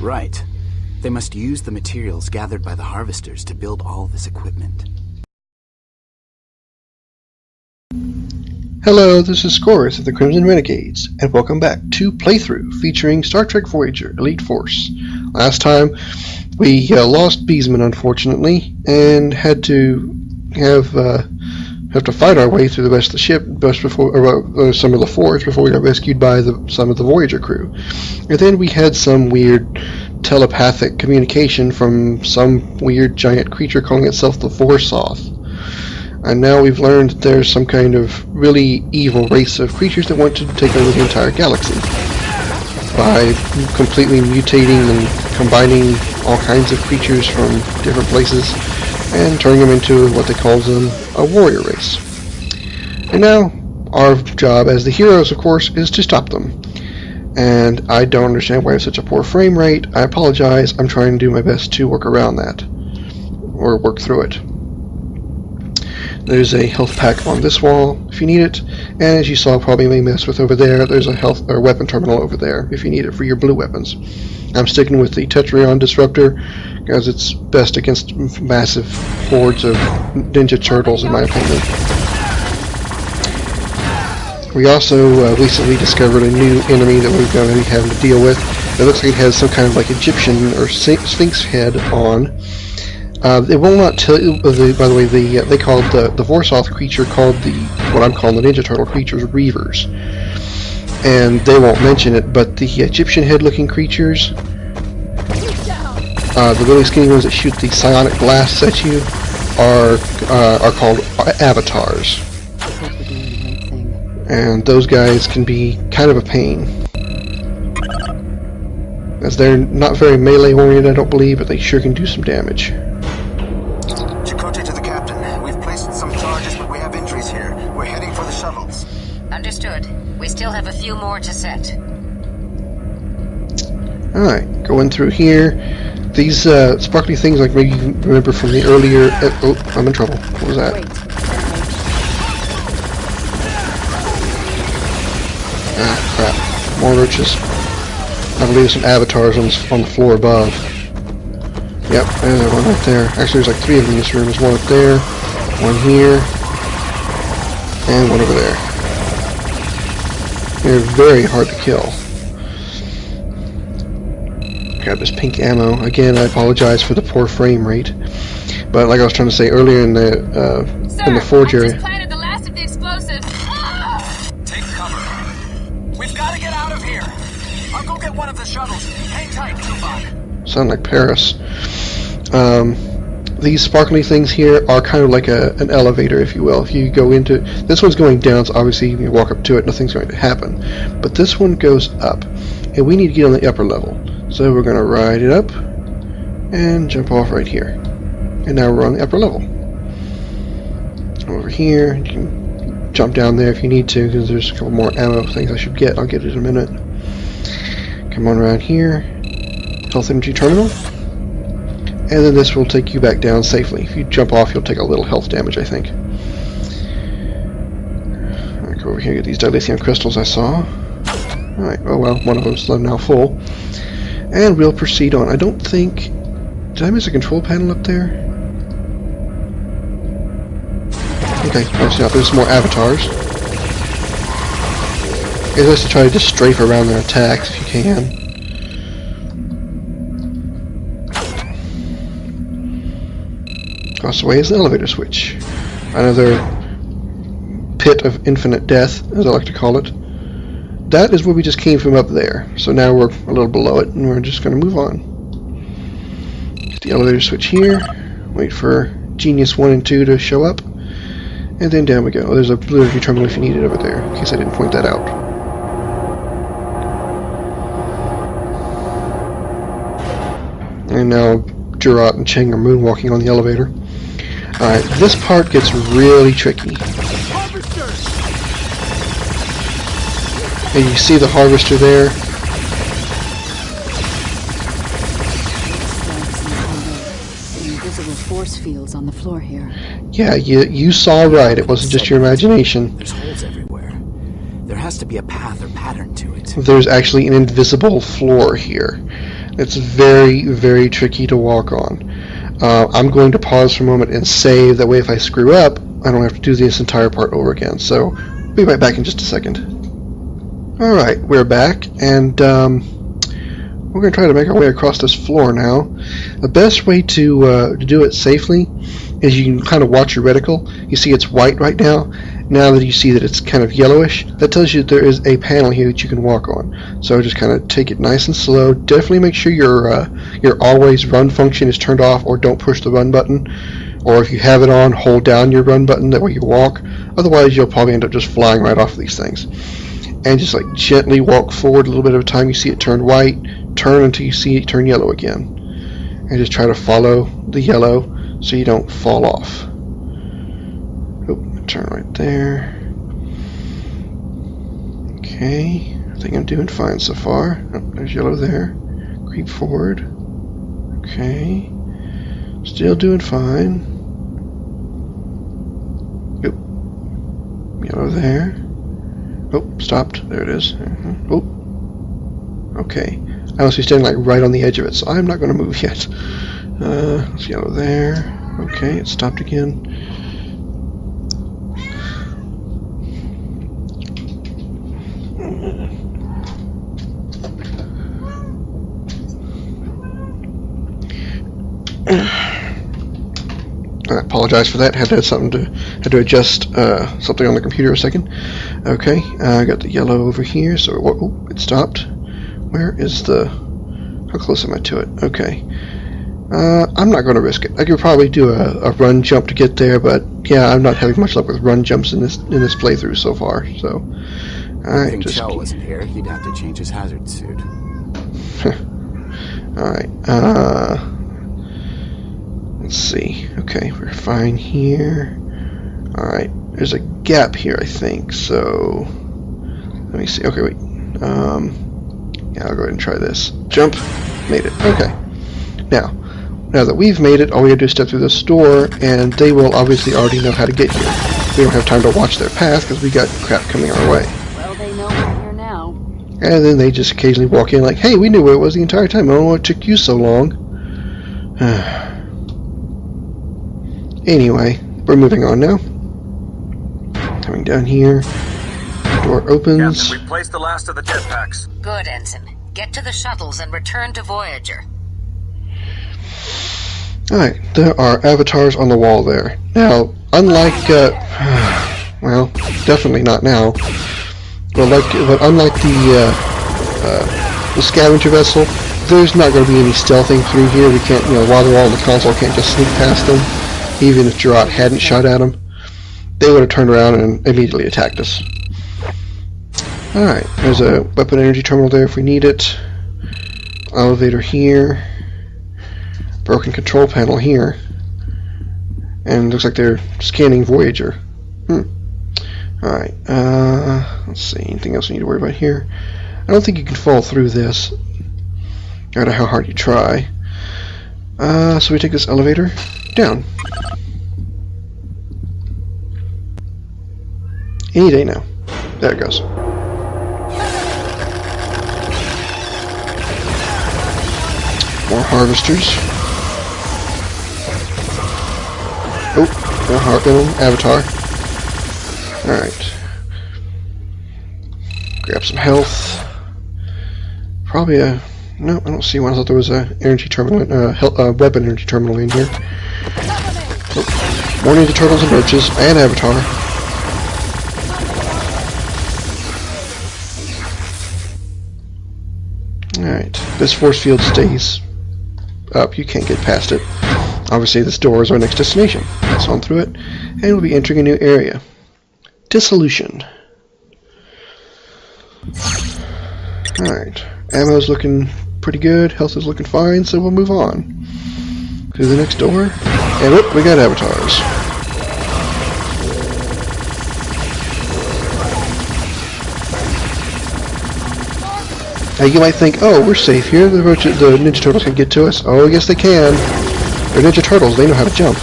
Right. They must use the materials gathered by the harvesters to build all this equipment. Hello, this is Scoryth of the Crimson Renegades, and welcome back to Playthrough featuring Star Trek Voyager Elite Force. Last time, we lost Beesman, unfortunately, and had to have to fight our way through the rest of the ship, some of the Force, before we got rescued by some of the Voyager crew. And then we had some weird telepathic communication from some weird giant creature calling itself the Vorsoth. And now we've learned that there's some kind of really evil race of creatures that want to take over the entire galaxy by completely mutating and combining all kinds of creatures from different places and turning them into what they call them a warrior race. And now our job as the heroes, of course, is to stop them. And I don't understand why it's such a poor frame rate. I apologize. I'm trying to do my best to work around that or work through it. There's a health pack on this wall if you need it, and as you saw probably may mess with over there, there's a health or weapon terminal over there if you need it for your blue weapons. I'm sticking with the Tetryon Disruptor because it's best against massive hordes of ninja turtles in my opinion. We also recently discovered a new enemy that we're going to be having to deal with. It looks like it has some kind of like Egyptian or Sphinx head on. It will not tell you, by the way, they called the Vorsoth creature called what I'm calling the Ninja Turtle creatures, Reavers. And they won't mention it, but the Egyptian head-looking creatures, the really skinny ones that shoot the psionic blasts at you, are called avatars. And those guys can be kind of a pain, as they're not very melee-oriented, I don't believe, but they sure can do some damage. Understood. We still have a few more to set. Alright, going through here. These sparkly things, like maybe you remember from the earlier... oh, I'm in trouble. What was that? Ah, crap. More roaches. I believe some avatars on the floor above. Yep, there's one right there. Actually, there's like 3 of them in this room. There's one up there, one here, and one over there. They're very hard to kill. Grab this pink ammo. Again, I apologize for the poor frame rate. But like I was trying to say earlier in the forge area. I just planted the last of the explosives. Take cover. We've got to get out of here. I'll go get one of the shuttles. Hang tight, Tuvok. Sound like Paris. These sparkly things here are kind of like an elevator, if you will. If you go into... This one's going down, so obviously if you walk up to it, nothing's going to happen. But this one goes up, and we need to get on the upper level. So we're going to ride it up, and jump off right here. And now we're on the upper level. Over here, you can jump down there if you need to, because there's a couple more ammo things I should get. I'll get it in a minute. Come on around here. Health energy terminal. And then this will take you back down safely. If you jump off, you'll take a little health damage, I think. Alright, go over here and get these dilithium crystals I saw. Alright, oh well, one of them's now full. And we'll proceed on. I don't think... Did I miss a control panel up there? Okay, obviously not. There's some more avatars. It's just to try to just strafe around their attacks if you can. Across the way is the elevator switch. Another pit of infinite death, as I like to call it. That is where we just came from up there. So now we're a little below it, and we're just going to move on. Get the elevator switch here. Wait for Genius 1 and 2 to show up. And then down we go. Oh, there's a blue energy terminal if you need it over there, in case I didn't point that out. And now Jurat and Cheng are moonwalking on the elevator. Alright, this part gets really tricky. And you see the harvester there? Invisible force fields on the floor here. Yeah, you saw right. It wasn't just your imagination. There's holes everywhere. There has to be a path or pattern to it. There's actually an invisible floor here. It's very, very tricky to walk on. I'm going to pause for a moment and save. That way if I screw up, I don't have to do this entire part over again. So, be right back in just a second. Alright, we're back, and we're going to try to make our way across this floor now. The best way to do it safely is you can kind of watch your reticle. You see it's white right now. Now that you see that it's kind of yellowish, that tells you there is a panel here that you can walk on. So just kind of take it nice and slow. Definitely make sure your always run function is turned off, or don't push the run button. Or if you have it on, hold down your run button, that way you walk. Otherwise you'll probably end up just flying right off of these things. And just like gently walk forward a little bit at a time. You see it turn white, turn until you see it turn yellow again. And just try to follow the yellow so you don't fall off. Turn right there. Okay, I think I'm doing fine so far. Oh, there's yellow there. Creep forward. Okay, still doing fine. Oop. Yellow there. Oh, stopped. There it is. Oh, okay. I must be standing like right on the edge of it, so I'm not going to move yet. It's yellow there. Okay, it stopped again. I apologize for that. Had to adjust something on the computer a second. Okay, I got the yellow over here. So it stopped. Where is the? How close am I to it? Okay. I'm not going to risk it. I could probably do a run jump to get there, but yeah, I'm not having much luck with run jumps in this playthrough so far. So, I think Chell wasn't here. He'd have to change his hazard suit. All right. Let's see. Okay, we're fine here. Alright, there's a gap here, I think, so let me see. Okay, wait. Yeah, I'll go ahead and try this. Jump. Made it. Okay. Now that we've made it, all we have to do is step through this door, and they will obviously already know how to get here. We don't have time to watch their path, because we got crap coming our way. Well, they know we're here now. And then they just occasionally walk in like, hey, we knew where it was the entire time. I don't know what took you so long. Anyway, we're moving on now. Coming down here. Door opens. Captain, we placed the last of the jetpacks. Good, Ensign. Get to the shuttles and return to Voyager. Alright, there are avatars on the wall there. Now, unlike, well, definitely not now. But unlike the scavenger vessel, there's not going to be any stealthing through here. We can't, while they're all on the console, can't just sneak past them. Even if Gerard hadn't shot at them, they would have turned around and immediately attacked us. Alright, there's a weapon energy terminal there if we need it. Elevator here. Broken control panel here. And looks like they're scanning Voyager. Alright, let's see, anything else we need to worry about here? I don't think you can fall through this, no matter how hard you try. So we take this elevator down. Any day now. There it goes. More harvesters. Oh, more avatar. Alright. Grab some health. Probably a... No, I don't see one. I thought there was a energy terminal, weapon energy terminal in here. Oh, more Ninja Turtles and roaches, and avatar. Alright, this force field stays up. You can't get past it. Obviously, this door is our next destination. Pass on through it, and we'll be entering a new area. Dissolution. Alright, ammo's looking pretty good, health is looking fine, so we'll move on. To the next door, and whoop, we got avatars. Now you might think, oh, we're safe here, the Ninja Turtles can get to us. Oh, yes they can. They're Ninja Turtles, they know how to jump.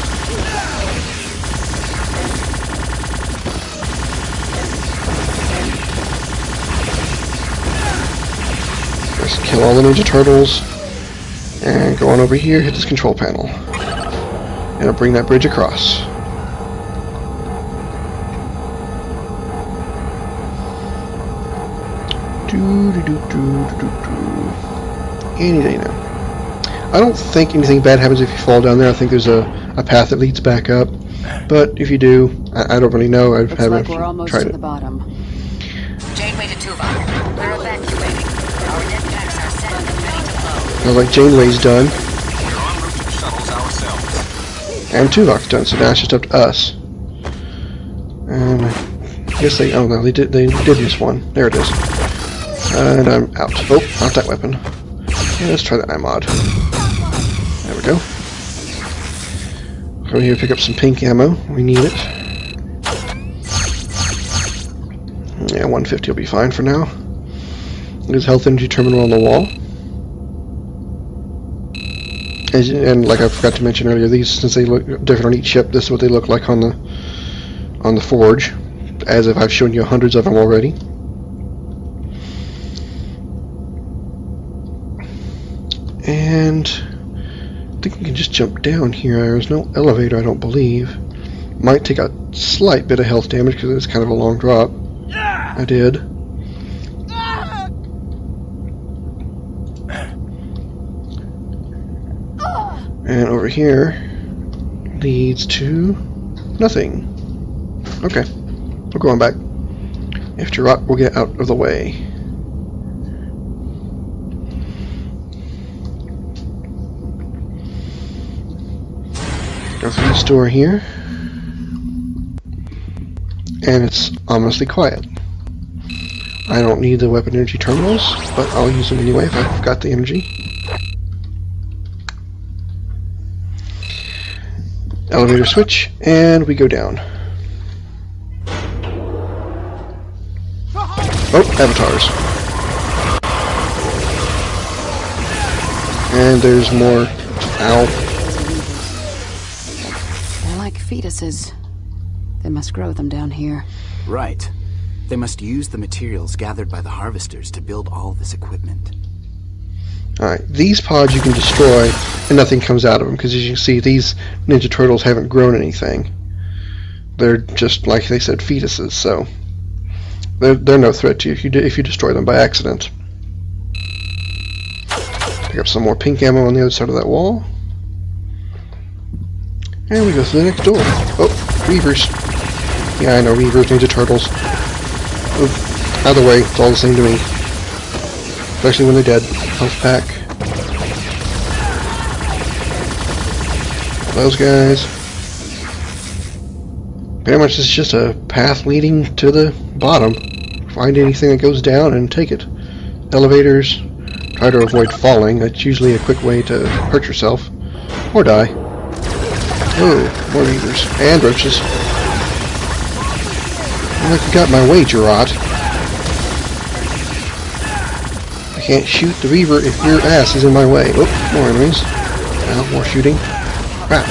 Let's kill all the Ninja Turtles. And go on over here, hit this control panel. And it'll bring that bridge across. Any day now. I don't think anything bad happens if you fall down there. I think there's a path that leads back up. But if you do, I don't really know. I Looks haven't like we're almost tried to it. the bottom. Janeway to Tuvok. We're evacuating. Our net packs are set and ready to load. Sounds like Janeway's done. We're en route to the shuttles ourselves. And Tuvok's done, so now it's just up to us. And I guess they, oh no, they did miss one. There it is. And I'm out. Oh, not that weapon. Yeah, let's try that mod. There we go. Go here, pick up some pink ammo. We need it. Yeah, 150 will be fine for now. There's health energy terminal on the wall. And like I forgot to mention earlier, these, since they look different on each ship, this is what they look like on the forge, as if I've shown you hundreds of them already. And I think we can just jump down here. There's no elevator, I don't believe. Might take a slight bit of health damage because it's kind of a long drop. I did. And over here leads to nothing. Okay, we're going back. After rock, we'll get out of the way. Go through this door here. And it's ominously quiet. I don't need the weapon energy terminals, but I'll use them anyway if I've got the energy. Elevator switch, and we go down. Oh, avatars. And there's more. Ow. They're like fetuses. They must grow them down here. Right. They must use the materials gathered by the harvesters to build all this equipment. Alright, these pods you can destroy and nothing comes out of them, because as you can see, these Ninja Turtles haven't grown anything. They're just, like they said, fetuses, so they're no threat to you if you destroy them by accident. Pick up some more pink ammo on the other side of that wall. And we go through the next door. Oh, Reavers. Yeah, I know, Reavers, Ninja Turtles. Either way, it's all the same to me. Especially when they're dead. Health pack. Those guys. Pretty much it's just a path leading to the bottom. Find anything that goes down and take it. Elevators. Try to avoid falling. That's usually a quick way to hurt yourself. Or die. Oh, more reavers. And roaches. Well, like you got my way, Gerard. I can't shoot the reaver if your ass is in my way. Oh, more enemies. Now, more shooting. Crap.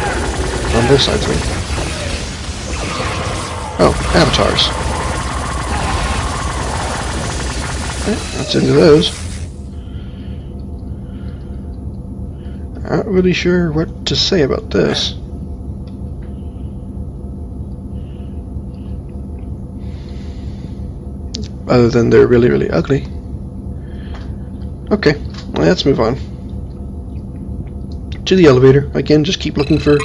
On both sides of me. Oh, avatars. Okay, that's into those. Not really sure what to say about this. Other than they're really, really ugly. Okay, let's move on. To the elevator. Again, just keep looking for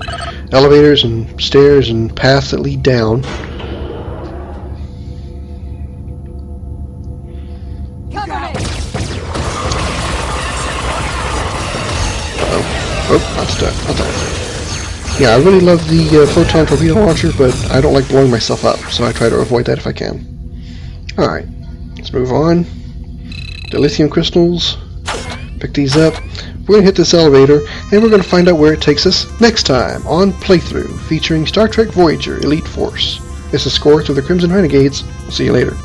elevators and stairs and paths that lead down. Oh, not that. Yeah, I really love the photon torpedo launcher, but I don't like blowing myself up, so I try to avoid that if I can. Alright, let's move on. The lithium crystals. Pick these up. We're going to hit this elevator, and we're going to find out where it takes us next time on Playthrough, featuring Star Trek Voyager Elite Force. This is Scoryth of the Crimson Renegades. See you later.